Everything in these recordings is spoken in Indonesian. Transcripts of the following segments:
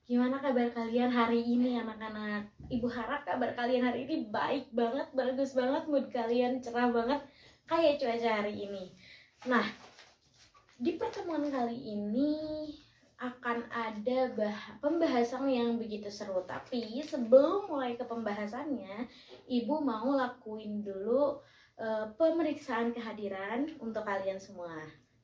Gimana kabar kalian hari ini anak-anak? Ibu harap kabar kalian hari ini baik banget, bagus banget, mood kalian cerah banget kayak cuaca hari ini. Nah, di pertemuan kali ini akan ada pembahasan yang begitu seru. Tapi sebelum mulai ke pembahasannya, Ibu mau lakuin dulu pemeriksaan kehadiran untuk kalian semua.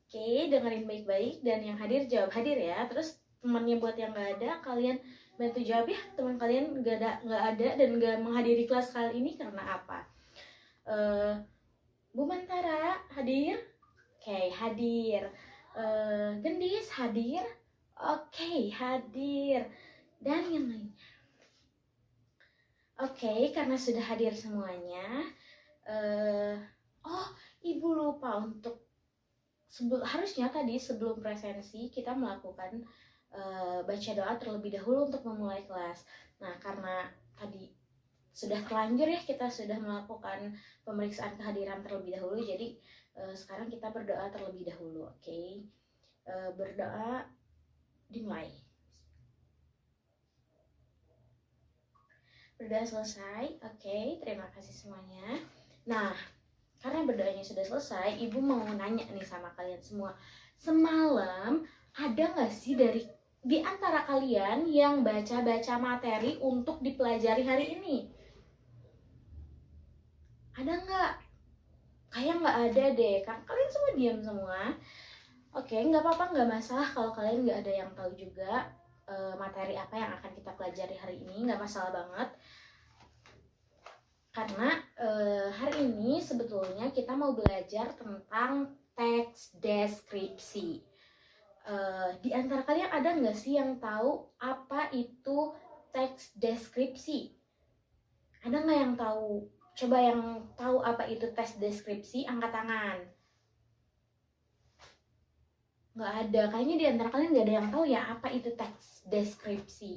Oke, dengerin baik-baik dan yang hadir jawab hadir ya. Terus temannya buat yang nggak ada, kalian bantu jawab ya. Teman kalian nggak ada dan nggak menghadiri kelas kali ini karena apa? Bu Mantara hadir? Oke, hadir. Gendis hadir? Oke, hadir. Dan yang lainnya. Oke, karena sudah hadir semuanya. Ibu lupa untuk harusnya tadi sebelum presensi kita melakukan baca doa terlebih dahulu untuk memulai kelas. Nah, karena tadi sudah terlanjur ya, kita sudah melakukan pemeriksaan kehadiran terlebih dahulu, jadi sekarang kita berdoa terlebih dahulu. Oke. Berdoa dimulai. Berdoa selesai. Oke, terima kasih semuanya. Nah, karena berdoanya sudah selesai, Ibu mau nanya nih sama kalian semua. Semalam ada nggak sih di antara kalian yang baca-baca materi untuk dipelajari hari ini? Ada nggak? Kayak nggak ada deh, kan kalian semua diam semua. Oke, nggak apa-apa, nggak masalah kalau kalian nggak ada yang tahu juga materi apa yang akan kita pelajari hari ini, nggak masalah banget. Karena hari ini sebetulnya kita mau belajar tentang teks deskripsi. Di antara kalian ada nggak sih yang tahu apa itu teks deskripsi? Ada nggak yang tahu? Coba yang tahu apa itu teks deskripsi, angkat tangan. Nggak ada, kayaknya di antara kalian nggak ada yang tahu ya apa itu teks deskripsi.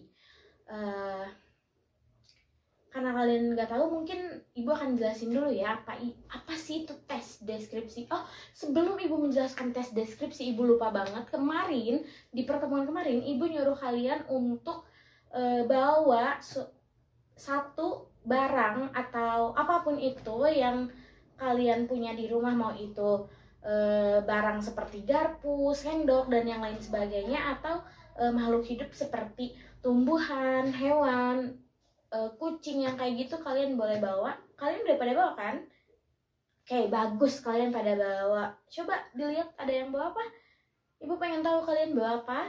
Karena kalian nggak tahu, mungkin Ibu akan jelasin dulu ya apa sih itu tes deskripsi. Oh, sebelum Ibu menjelaskan tes deskripsi, Ibu lupa banget kemarin di pertemuan kemarin Ibu nyuruh kalian untuk bawa satu barang atau apapun itu yang kalian punya di rumah, mau itu barang seperti garpu, sendok dan yang lain sebagainya, atau makhluk hidup seperti tumbuhan, hewan, kucing yang kayak gitu kalian boleh bawa. Kalian udah pada bawa kan? Oke, bagus, kalian pada bawa. Coba dilihat ada yang bawa apa? Ibu pengen tahu kalian bawa apa?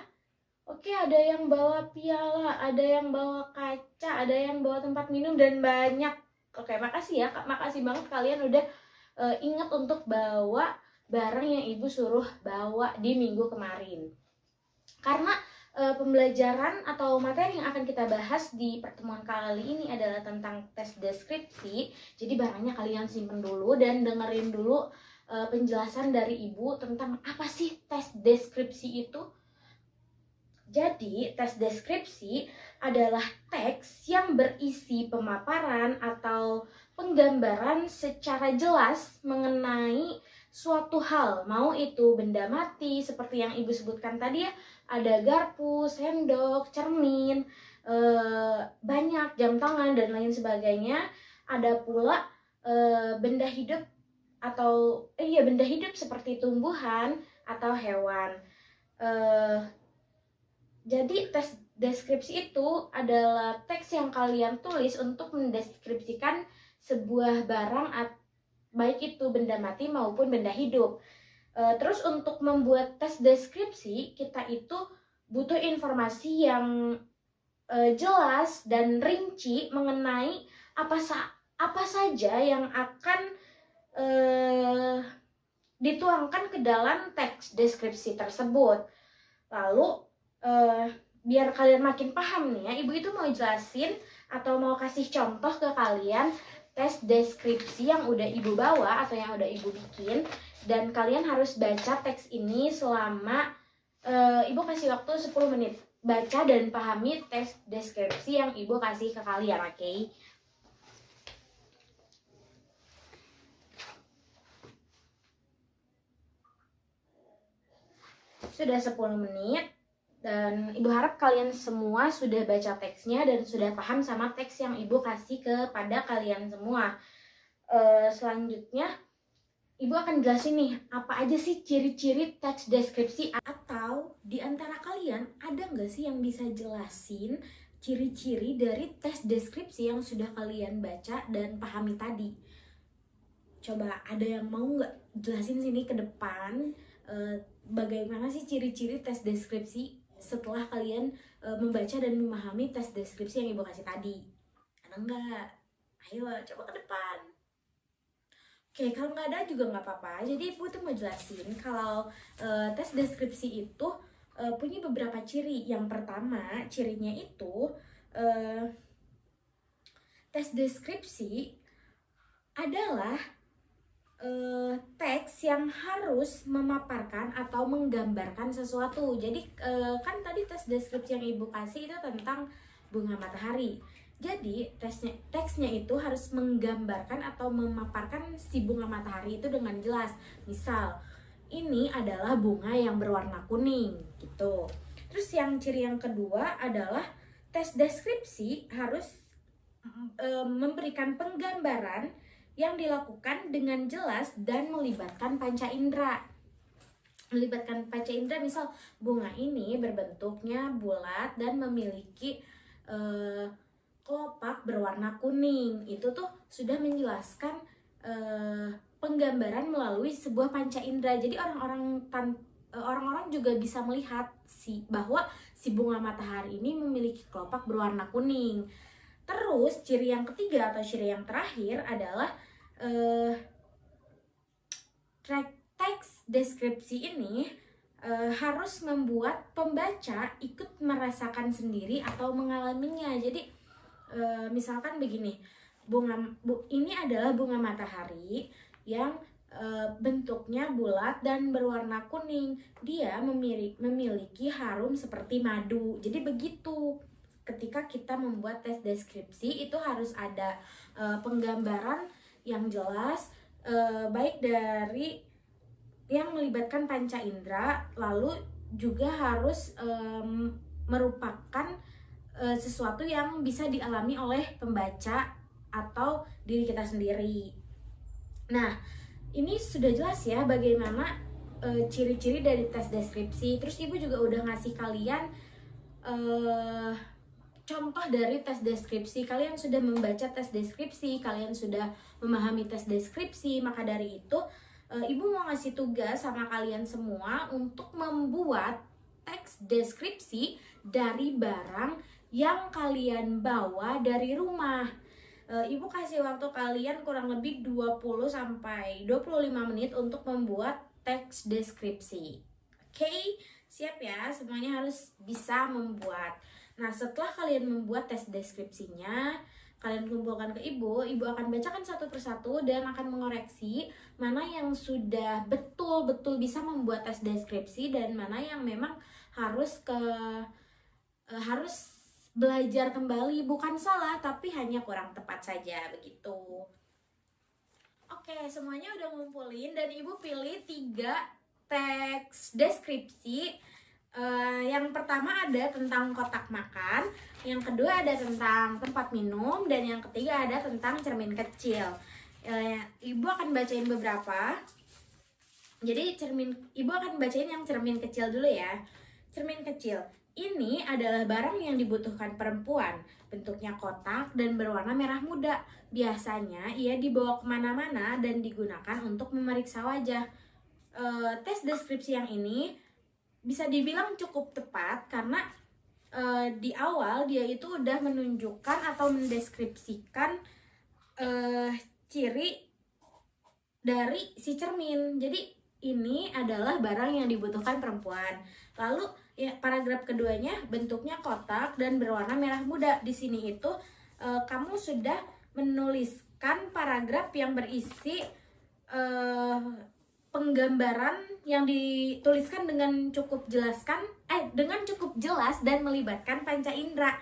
Oke, ada yang bawa piala, ada yang bawa kaca, ada yang bawa tempat minum dan banyak. Oke, makasih ya, makasih banget kalian udah ingat untuk bawa barang yang Ibu suruh bawa di minggu kemarin. Karena pembelajaran atau materi yang akan kita bahas di pertemuan kali ini adalah tentang tes deskripsi. Jadi barangnya kalian simpen dulu dan dengerin dulu penjelasan dari Ibu tentang apa sih tes deskripsi itu. Jadi tes deskripsi adalah teks yang berisi pemaparan atau penggambaran secara jelas mengenai suatu hal, mau itu benda mati seperti yang Ibu sebutkan tadi ya, ada garpu, sendok, cermin, banyak, jam tangan dan lain sebagainya. Ada pula benda hidup atau benda hidup seperti tumbuhan atau hewan. Jadi tes deskripsi itu adalah teks yang kalian tulis untuk mendeskripsikan sebuah barang, baik itu benda mati maupun benda hidup. Terus untuk membuat tes deskripsi, kita itu butuh informasi yang jelas dan rinci mengenai apa saja yang akan dituangkan ke dalam teks deskripsi tersebut. Lalu biar kalian makin paham nih ya, Ibu itu mau jelasin atau mau kasih contoh ke kalian tes deskripsi yang udah Ibu bawa atau yang udah Ibu bikin, dan kalian harus baca teks ini selama Ibu kasih waktu 10 menit. Baca dan pahami tes deskripsi yang Ibu kasih ke kalian, oke? Sudah 10 menit. Dan Ibu harap kalian semua sudah baca teksnya dan sudah paham sama teks yang Ibu kasih kepada kalian semua. Selanjutnya Ibu akan jelasin nih, apa aja sih ciri-ciri teks deskripsi, atau di antara kalian ada nggak sih yang bisa jelasin ciri-ciri dari teks deskripsi yang sudah kalian baca dan pahami tadi? Coba ada yang mau nggak jelasin sini ke depan, bagaimana sih ciri-ciri teks deskripsi setelah kalian membaca dan memahami teks deskripsi yang Ibu kasih tadi? Ada nggak? Ayo coba ke depan. Oke, kalau nggak ada juga nggak apa-apa. Jadi Ibu tuh mau jelasin kalau tes deskripsi itu punya beberapa ciri. Yang pertama, cirinya itu tes deskripsi adalah teks yang harus memaparkan atau menggambarkan sesuatu. Jadi kan tadi tes deskripsi yang Ibu kasih itu tentang bunga matahari. Jadi teksnya itu harus menggambarkan atau memaparkan si bunga matahari itu dengan jelas. Misal, ini adalah bunga yang berwarna kuning gitu. Terus yang ciri yang kedua adalah tes deskripsi harus memberikan penggambaran yang dilakukan dengan jelas dan melibatkan panca indera. Melibatkan panca indera, misal bunga ini berbentuknya bulat dan memiliki kelopak berwarna kuning. Itu tuh sudah menjelaskan penggambaran melalui sebuah panca indera. Jadi orang-orang juga bisa melihat bahwa si bunga matahari ini memiliki kelopak berwarna kuning. Terus ciri yang ketiga atau ciri yang terakhir adalah teks deskripsi ini harus membuat pembaca ikut merasakan sendiri atau mengalaminya. Jadi misalkan begini, ini adalah bunga matahari yang bentuknya bulat dan berwarna kuning. Dia memiliki harum seperti madu. Jadi begitu. Ketika kita membuat tes deskripsi itu harus ada penggambaran yang jelas, baik dari yang melibatkan panca indera, lalu juga harus merupakan sesuatu yang bisa dialami oleh pembaca atau diri kita sendiri. Nah, ini sudah jelas ya bagaimana ciri-ciri dari tes deskripsi. Terus Ibu juga udah ngasih kalian contoh dari tes deskripsi. Kalian sudah membaca tes deskripsi, kalian sudah memahami tes deskripsi. Maka dari itu Ibu mau ngasih tugas sama kalian semua untuk membuat teks deskripsi dari barang yang kalian bawa dari rumah. Ibu kasih waktu kalian kurang lebih 20 sampai 25 menit untuk membuat teks deskripsi. Oke, siap ya? Semuanya harus bisa membuat. Nah, setelah kalian membuat tes deskripsinya, kalian kumpulkan ke Ibu akan bacakan satu persatu dan akan mengoreksi mana yang sudah betul-betul bisa membuat tes deskripsi dan mana yang memang harus belajar kembali, bukan salah tapi hanya kurang tepat saja begitu. Oke, semuanya udah ngumpulin dan Ibu pilih 3 teks deskripsi. Yang pertama ada tentang kotak makan, yang kedua ada tentang tempat minum, dan yang ketiga ada tentang cermin kecil. Ibu akan bacain beberapa. Jadi Ibu akan bacain yang cermin kecil dulu ya. Cermin kecil ini adalah barang yang dibutuhkan perempuan. Bentuknya kotak dan berwarna merah muda. Biasanya ia dibawa kemana-mana dan digunakan untuk memeriksa wajah. Tes deskripsi yang ini bisa dibilang cukup tepat karena di awal dia itu udah menunjukkan atau mendeskripsikan ciri dari si cermin. Jadi ini adalah barang yang dibutuhkan perempuan. Lalu ya, paragraf keduanya bentuknya kotak dan berwarna merah muda. Di sini itu kamu sudah menuliskan paragraf yang berisi penggambaran yang dituliskan dengan cukup jelas dan melibatkan panca indera.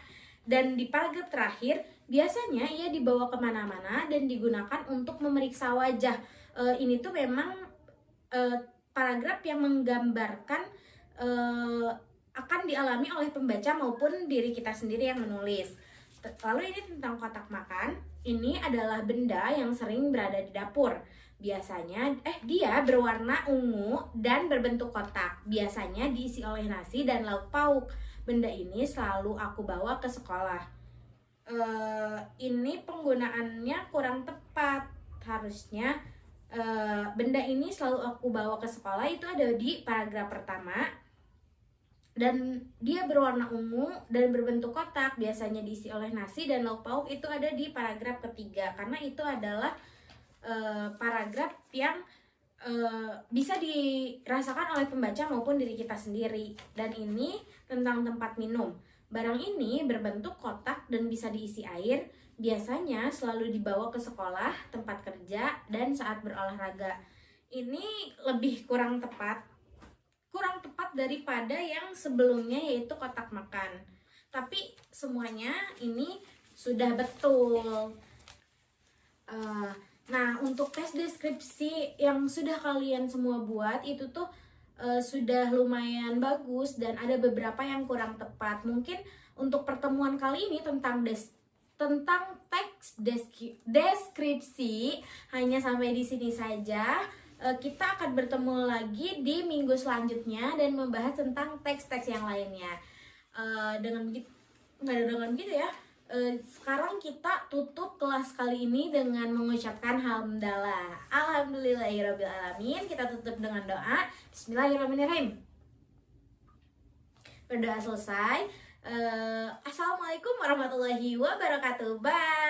Dan di paragraf terakhir biasanya ia dibawa kemana-mana dan digunakan untuk memeriksa wajah. Ini tuh memang paragraf yang menggambarkan akan dialami oleh pembaca maupun diri kita sendiri yang menulis. Lalu ini tentang kotak makan. Ini adalah benda yang sering berada di dapur. Biasanya dia berwarna ungu dan berbentuk kotak. Biasanya diisi oleh nasi dan lauk pauk. Benda ini selalu aku bawa ke sekolah. Ini penggunaannya kurang tepat. Harusnya benda ini selalu aku bawa ke sekolah itu ada di paragraf pertama. Dan dia berwarna ungu dan berbentuk kotak, biasanya diisi oleh nasi dan lauk pauk itu ada di paragraf ketiga, karena itu adalah paragraf yang bisa dirasakan oleh pembaca maupun diri kita sendiri. Dan ini tentang tempat minum. Barang ini berbentuk kotak dan bisa diisi air, biasanya selalu dibawa ke sekolah, tempat kerja, dan saat berolahraga. Ini lebih kurang tepat daripada yang sebelumnya, yaitu kotak makan. Tapi semuanya ini sudah betul. Nah, untuk tes deskripsi yang sudah kalian semua buat itu tuh sudah lumayan bagus dan ada beberapa yang kurang tepat. Mungkin untuk pertemuan kali ini tentang teks deskripsi hanya sampai di sini saja. Kita akan bertemu lagi di minggu selanjutnya dan membahas tentang teks-teks yang lainnya. Dengan begitu ya. Sekarang kita tutup kelas kali ini dengan mengucapkan hamdalah. Alhamdulillahirrabbilalamin. Kita tutup dengan doa. Bismillahirrahmanirrahim. Berdoa selesai. Assalamualaikum warahmatullahi wabarakatuh. Bye.